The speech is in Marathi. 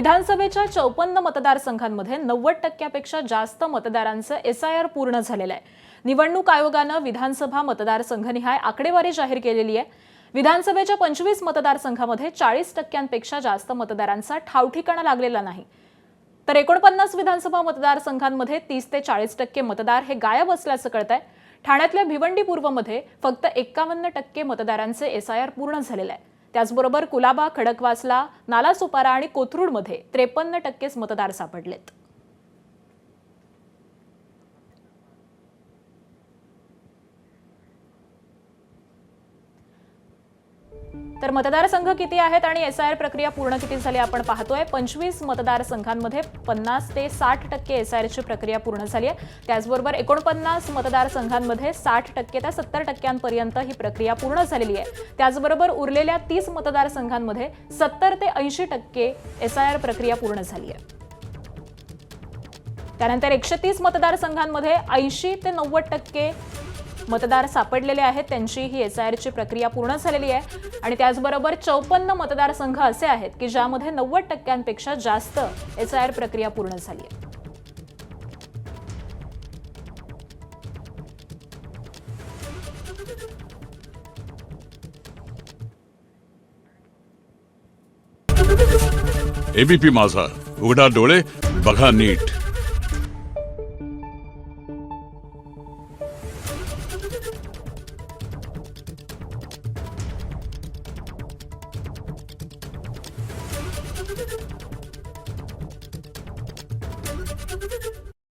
विधानसभेच्या 54 मतदारसंघांमध्ये 90% जास्त मतदारांचं एसआयआर पूर्ण झालेलं आहे। निवडणूक आयोगानं विधानसभा मतदारसंघनिहाय आकडेवारी जाहीर केलेली आहे। विधानसभेच्या 25 मतदारसंघांमध्ये 40% जास्त मतदारांचा ठावठिकाणा लागलेला नाही। तर 49 विधानसभा मतदारसंघांमध्ये 30 ते 40% मतदार हे गायब असल्याचं कळतंय। ठाण्यातल्या भिवंडी पूर्वमध्ये फक्त 51% मतदारांचे एसआयआर पूर्ण झालेले आहे। त्याचबरोबर कुलाबा, खडकवासला, नालासोपारा आणि कोथरूडमध्ये 53% मतदार सापडलेत। तर मतदारसंघ किती आहेत आणि एसआयआर प्रक्रिया पूर्ण किती झाली आपण पाहतोय। 25 मतदारसंघांमध्ये 50 ते 60% एसआयआरची प्रक्रिया पूर्ण झाली आहे। त्याचबरोबर 49 मतदारसंघांमध्ये 60% ते 70% ही प्रक्रिया पूर्ण झालेली आहे। त्याचबरोबर उरलेल्या 30 मतदारसंघांमध्ये 70 ते 80% एसआयआर प्रक्रिया पूर्ण झाली आहे। त्यानंतर 130 मतदारसंघांमध्ये 80 ते 90% मतदार सापडलेले आहेत, त्यांची ही एसआयआरची प्रक्रिया पूर्ण झालेली आहे। आणि त्याचबरोबर 54 मतदारसंघ असे आहेत की ज्यामध्ये 90%पेक्षा जास्त एसआयआर प्रक्रिया पूर्ण झाली आहे। एबीपी माझा, उघडा डोळे बघा नीट।